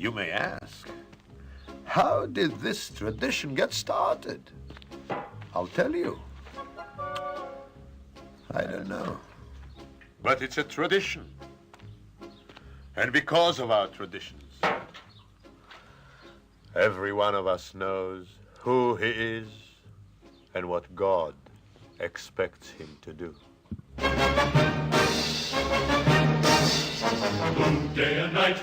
You may ask, how did this tradition get started? I'll tell you. I don't know. But it's a tradition. And because of our traditions, every one of us knows who he is and what God expects him to do.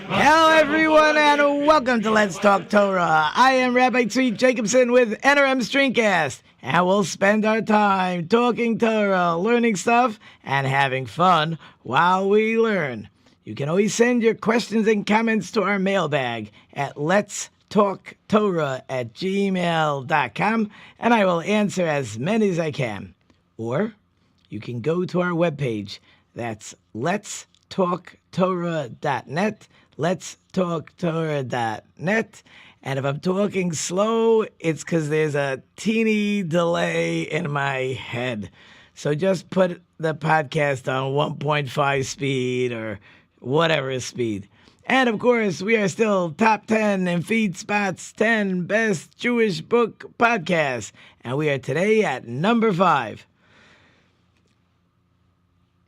Hello, everyone, and welcome to Let's Talk Torah. I am Rabbi Tzvi Jacobson with NRM Streamcast, and we'll spend our time talking Torah, learning stuff, and having fun while we learn. You can always send your questions and comments to our mailbag at letstalktorah@gmail.com, and I will answer as many as I can. Or you can go to our webpage. That's letstalktorah.net, letstalktorah.net. And if I'm talking slow, it's because there's a teeny delay in my head. So just put the podcast on 1.5 speed or whatever speed. And of course, we are still top 10 in FeedSpot's 10 best Jewish book podcasts. And we are today at number 5.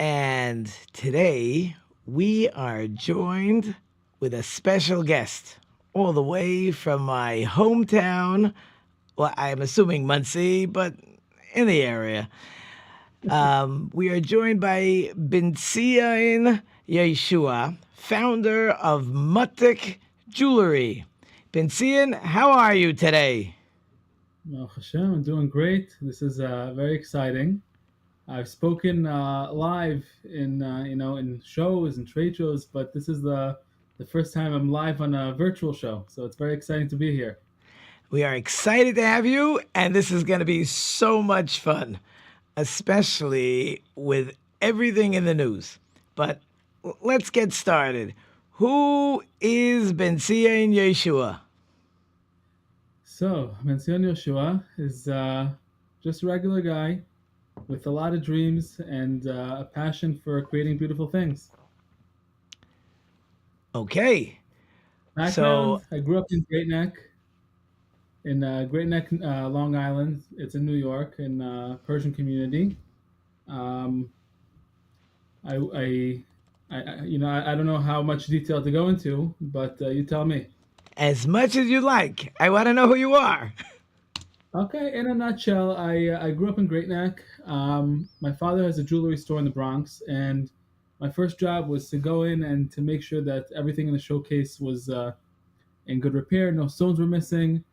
And today we are joined with a special guest all the way from my hometown. Well, I'm assuming Monsey, but in the area. We are joined by Bentzion Yeshua, founder of Mutik Jewelry. Bentzion, how are you today? Well, Hashem, I'm doing great. This is very exciting. I've spoken live in shows and trade shows, but this is the first time I'm live on a virtual show, so it's very exciting to be here. We are excited to have you, and this is going to be so much fun, especially with everything in the news. But let's get started. Who is Bentzion Yeshua? So, Bentzion Yeshua is just a regular guy with a lot of dreams and a passion for creating beautiful things. Okay. Background, I grew up in Great Neck, Long Island. It's in New York, in Persian community. I don't know how much detail to go into, but you tell me. As much as you like. I want to know who you are. Okay, in a nutshell, I grew up in Great Neck. My father has a jewelry store in the Bronx, and my first job was to go in and to make sure that everything in the showcase was in good repair, no stones were missing.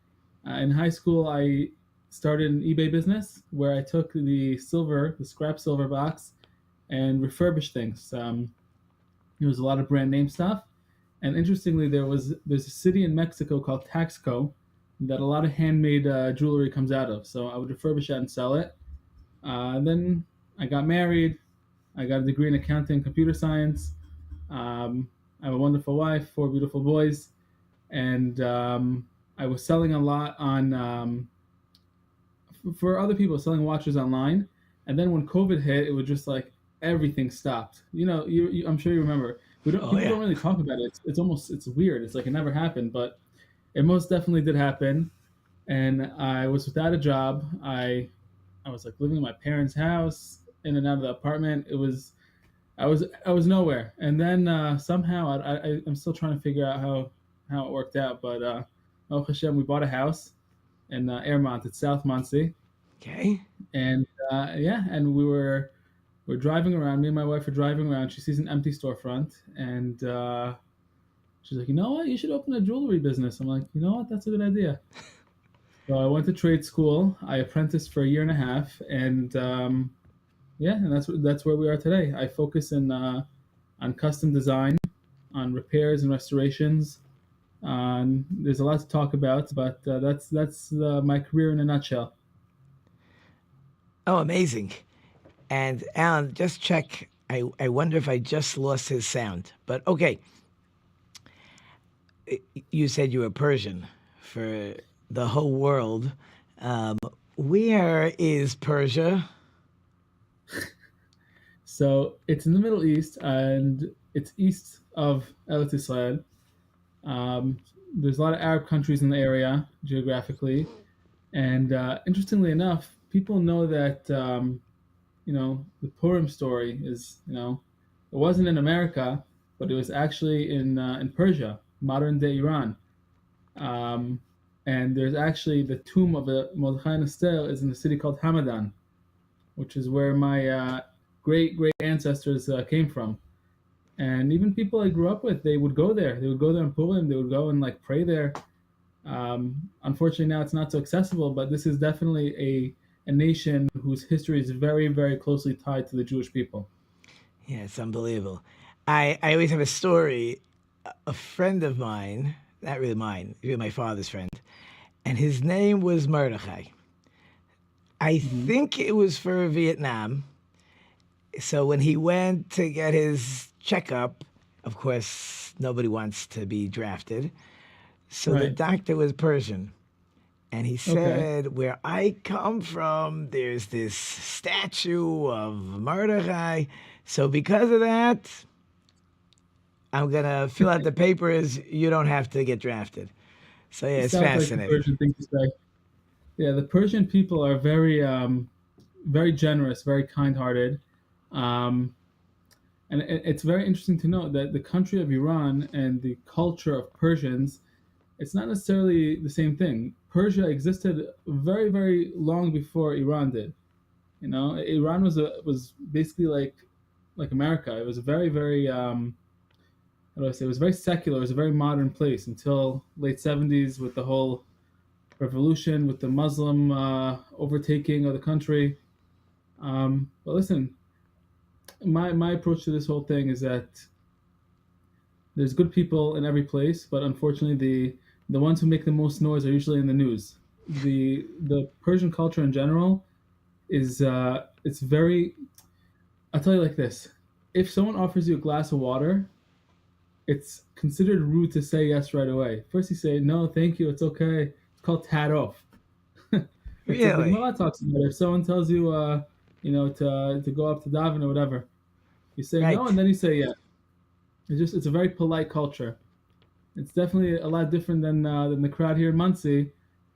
In high school, I started an eBay business where I took the scrap silver box, and refurbished things. There was a lot of brand name stuff, and interestingly, there's a city in Mexico called Taxco that a lot of handmade jewelry comes out of. So I would refurbish that and sell it. Then I got married. I got a degree in accounting and computer science. I have a wonderful wife, 4 beautiful boys. And I was selling a lot on, for other people, selling watches online. And then when COVID hit, it was just like everything stopped. I'm sure you remember. People don't really talk about it. It's weird. It's like it never happened, but it most definitely did happen, and I was without a job. I was like living in my parents' house, in and out of the apartment. I was nowhere. And then somehow I'm still trying to figure out how it worked out. But oh Hashem, we bought a house in Airmont. It's South Monsey. Okay. And and we're driving around. Me and my wife are driving around. She sees an empty storefront, and she's like, you know what? You should open a jewelry business. I'm like, you know what? That's a good idea. So I went to trade school. I apprenticed for a year and a half, and and that's where we are today. I focus on custom design, on repairs and restorations. There's a lot to talk about, but that's my career in a nutshell. Oh, amazing. And Alan, just check. I wonder if I just lost his sound. But okay. You said you were Persian for the whole world. Where is Persia? So it's in the Middle East, and it's east of Eretz Israel. There's a lot of Arab countries in the area geographically, and interestingly enough, people know that the Purim story is it wasn't in America, but it was actually in Persia, modern day Iran. Um, and there's actually the tomb of Mordechai and Esther is in a city called Hamadan, which is where my great great ancestors came from. And even people I grew up with, they would go there. They would go there in Purim. They would go and like pray there. Unfortunately, now it's not so accessible, but this is definitely a nation whose history is very, very closely tied to the Jewish people. Yeah, it's unbelievable. I always have a story. A friend of mine, not really mine, really my father's friend, and his name was Mordechai. I think it was for Vietnam. So when he went to get his checkup, of course, nobody wants to be drafted. So the Right. doctor was Persian. And he Okay. said, where I come from, there's this statue of Mordechai. So because of that, I'm going to fill out the papers. You don't have to get drafted. So yeah, It it's sounds like the fascinating. Persian thing to say. Yeah, the Persian people are very generous, very kind-hearted, um, and it's very interesting to note that the country of Iran and the culture of Persians, it's not necessarily the same thing. Persia existed very, very long before Iran did. Iran was basically like America. It was very, very how do I say? It was very secular. It was a very modern place until late '70s with the whole revolution, with the Muslim overtaking of the country. But listen, my approach to this whole thing is that there's good people in every place, but unfortunately, the ones who make the most noise are usually in the news. The Persian culture in general is it's very. I'll tell you like this: if someone offers you a glass of water, it's considered rude to say yes right away. First, you say no, thank you, it's okay. It's called tad off. It's like the Really? Gemara talks about it. If someone tells you, to go up to daven or whatever, you say no, Right. and then you say yeah. It's a very polite culture. It's definitely a lot different than the crowd here in Muncie.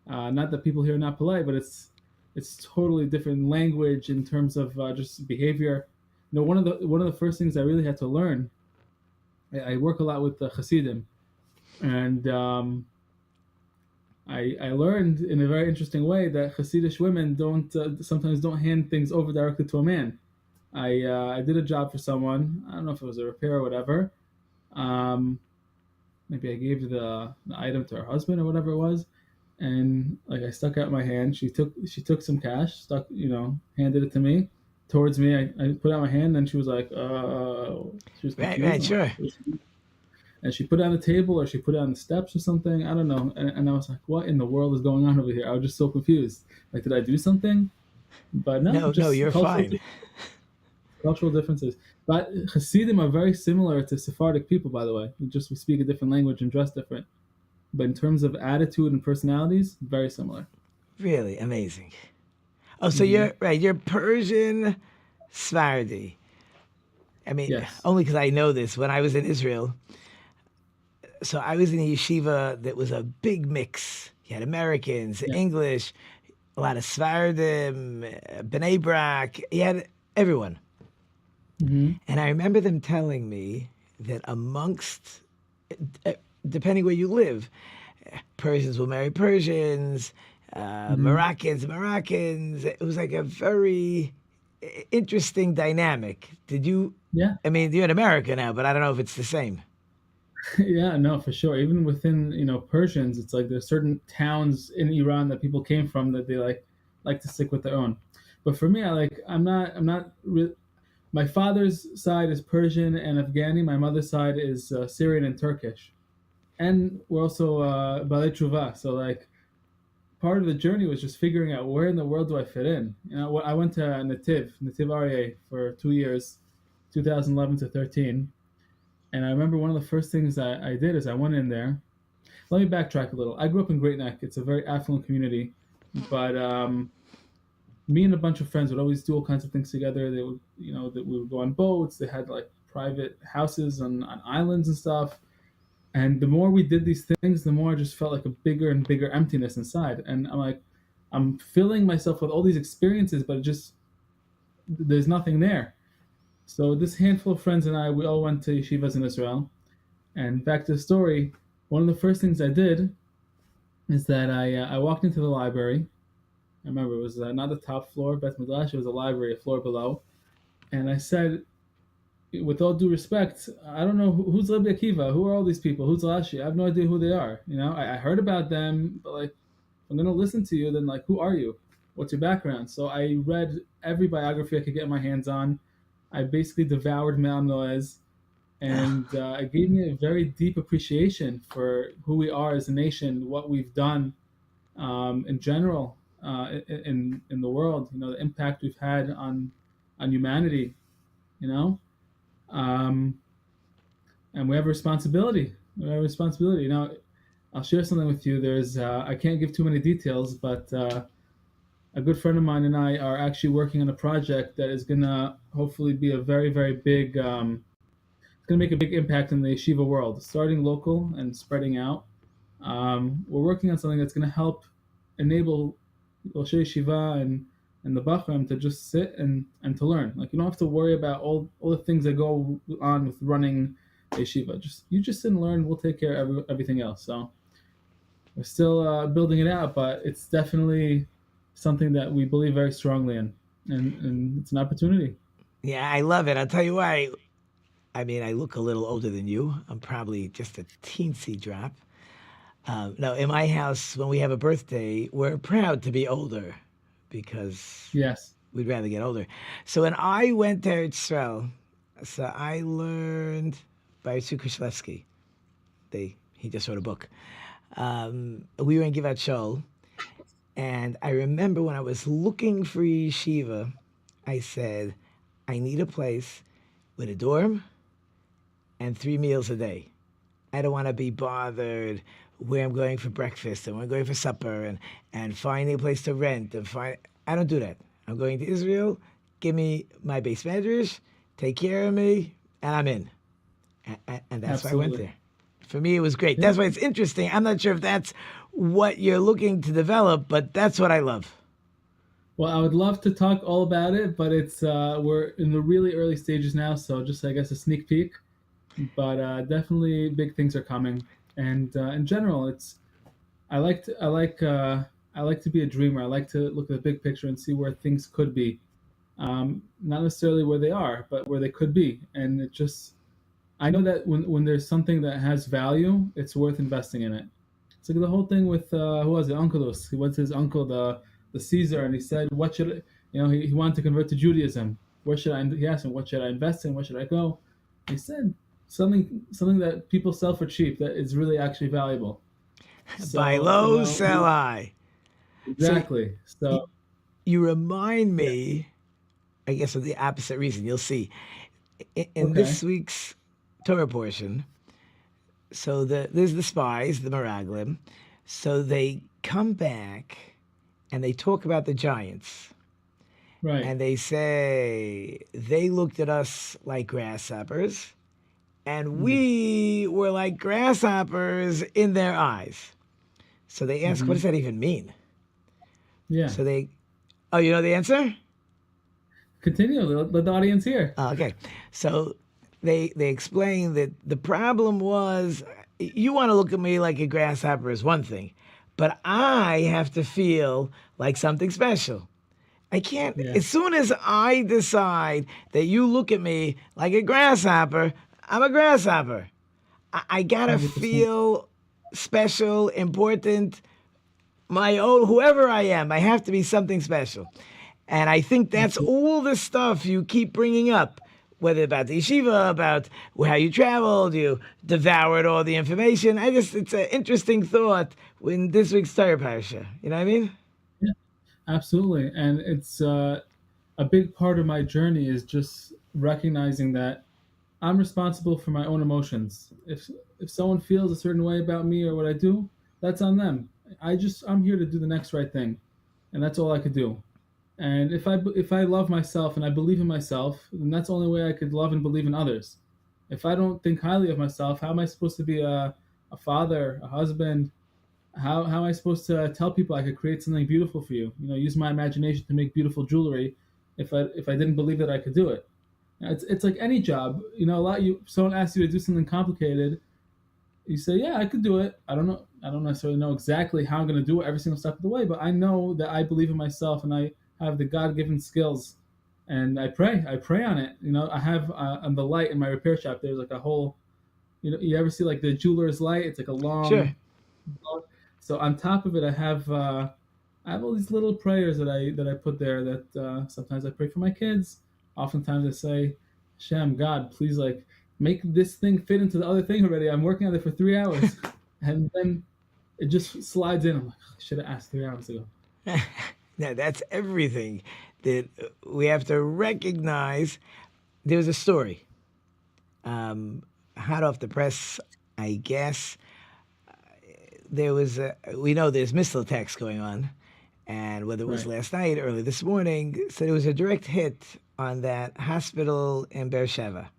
Not that people here are not polite, but it's totally different language in terms of just behavior. One of the first things I really had to learn. I work a lot with the Hasidim, and I learned in a very interesting way that Hasidic women don't sometimes don't hand things over directly to a man. I did a job for someone. I don't know if it was a repair or whatever. Um, Maybe I gave the item to her husband or whatever it was, and like I stuck out my hand. She took some cash, handed it to me, towards me. I put out my hand, and she was like, she was Right, confused. right, I'm like, sure. and she put it on the table or she put it on the steps or something. I don't know. And I was like, what in the world is going on over here? I was just so confused. Like, did I do something? But no, No, no, just you're fine. cultural differences. But Hasidim are very similar to Sephardic people, by the way. We speak a different language and dress different. But in terms of attitude and personalities, very similar. Really amazing. Oh, so Hmm. you're right. You're Persian Sephardi. I mean, Yes. only because I know this. When I was in Israel, so I was in a yeshiva that was a big mix. You had Americans, Yeah. English, a lot of Sephardim, Bnei Brak. You had everyone. Hmm. And I remember them telling me that amongst, uh, depending where you live, Persians will marry Persians, Hmm. Moroccans, Moroccans. It was like a very interesting dynamic. Did you? Yeah. I mean, you're in America now, but I don't know if it's the same. Yeah, no, for sure. Even within, Persians, it's like there's certain towns in Iran that people came from that they like to stick with their own. But for me, I'm not my father's side is Persian and Afghani. My mother's side is Syrian and Turkish. And we're also Balei Tshuva. So like part of the journey was just figuring out where in the world do I fit in. I went to Nativ Aryeh for 2 years, 2011 to 13. And I remember one of the first things I did is I went in there. Let me backtrack a little. I grew up in Great Neck. It's a very affluent community, but me and a bunch of friends would always do all kinds of things together. They would, that we would go on boats. They had like private houses on islands and stuff. And the more we did these things, the more I just felt like a bigger and bigger emptiness inside. And I'm like, I'm filling myself with all these experiences, but there's nothing there. So this handful of friends and I, we all went to yeshivas in Israel. And back to the story, one of the first things I did is that I walked into the library. I remember it was not the top floor, Beth Midrash, it was a library, a floor below. And I said, with all due respect, I don't know who's Rabbi Akiva. Who are all these people? Who's Rashi? I have no idea who they are. I heard about them, but like, if I'm gonna listen to you, then like, who are you? What's your background? So I read every biography I could get my hands on. I basically devoured Me'am Noez, and it gave me a very deep appreciation for who we are as a nation, what we've done in general in the world. The impact we've had on humanity. You know. And we have a responsibility. I'll share something with you. There's I can't give too many details, but a good friend of mine and I are actually working on a project that is gonna hopefully be a very, very big. It's gonna make a big impact in the yeshiva world, starting local and spreading out. We're working on something that's gonna help enable Roshei Yeshiva and the Bachram to just sit and to learn. Like, you don't have to worry about all the things that go on with running a yeshiva. You just sit and learn. We'll take care of everything else. So we're still building it out, but it's definitely something that we believe very strongly in, and it's an opportunity. Yeah, I love it. I'll tell you why. I mean, I look a little older than you. I'm probably just a teensy drop. No, in my house, when we have a birthday, we're proud to be older because Yes. we'd rather get older. So when I went to Israel, so I learned by Tzvi Jacobson. He just wrote a book. We were in Givat Shol, and I remember when I was looking for yeshiva, I said, I need a place with a dorm and 3 meals a day. I don't want to be bothered where I'm going for breakfast and where I'm going for supper and finding a place to rent. I don't do that. I'm going to Israel, give me my base medrash, take care of me, and I'm in. And that's why I went there. For me, it was great. Yeah. That's why it's interesting. I'm not sure if that's what you're looking to develop, but that's what I love. Well, I would love to talk all about it, but it's we're in the really early stages now, so just, I guess, a sneak peek. But definitely big things are coming. And in general, I like to be a dreamer. I like to look at the big picture and see where things could be, not necessarily where they are, but where they could be. And I know that when there's something that has value, it's worth investing in it. It's like the whole thing with who was it, Onkelos? He went to his uncle, the Caesar, and he said, "What should he wanted to convert to Judaism? He asked him, what should I invest in? Where should I go?" He said, something that people sell for cheap that is really actually valuable. So, buy low, sell high. Exactly. So you remind me, I guess, of the opposite reason. You'll see in this week's Torah portion. So there's the spies, the Meraglim. So they come back and they talk about the giants. Right. And they say they looked at us like grasshoppers, and we were like grasshoppers in their eyes. So they ask, what does that even mean? Yeah. So you know the answer? Continue. Let the audience hear. Okay. So they explain that the problem was, you want to look at me like a grasshopper is one thing, but I have to feel like something special. I can't, as soon as I decide that you look at me like a grasshopper, I'm a grasshopper. I gotta 100%. Feel special, important, my own, whoever I am, I have to be something special. And I think that's all the stuff you keep bringing up, whether about the yeshiva, about how you traveled, you devoured all the information. It's an interesting thought in this week's Torah Parsha. You know what I mean? Yeah, absolutely. And it's a big part of my journey is just recognizing that I'm responsible for my own emotions. If someone feels a certain way about me or what I do, that's on them. I'm here to do the next right thing, and that's all I could do. And if I love myself and I believe in myself, then that's the only way I could love and believe in others. If I don't think highly of myself, how am I supposed to be a a father, a husband, how am I supposed to tell people I could create something beautiful for you? Use my imagination to make beautiful jewelry if I didn't believe that I could do it. It's like any job. Someone asks you to do something complicated, you say, yeah, I could do it. I don't necessarily know exactly how I'm going to do it every single step of the way, but I know that I believe in myself and I have the God-given skills, and I pray on it. I have on the light in my repair shop. There's like a whole, you ever see like the jeweler's light? It's like a long. Sure. So on top of it, I have all these little prayers that I put there. That sometimes I pray for my kids. Oftentimes I say, Hashem, God, please make this thing fit into the other thing already. I'm working on it for 3 hours, and then it just slides in. I'm like, I should have asked 3 hours ago. Now that's everything that we have to recognize. There's a story, hot off the press, I guess. We know there's missile attacks going on, and whether it was Right. last night, early this morning, so there was a direct hit on that hospital in Beersheba.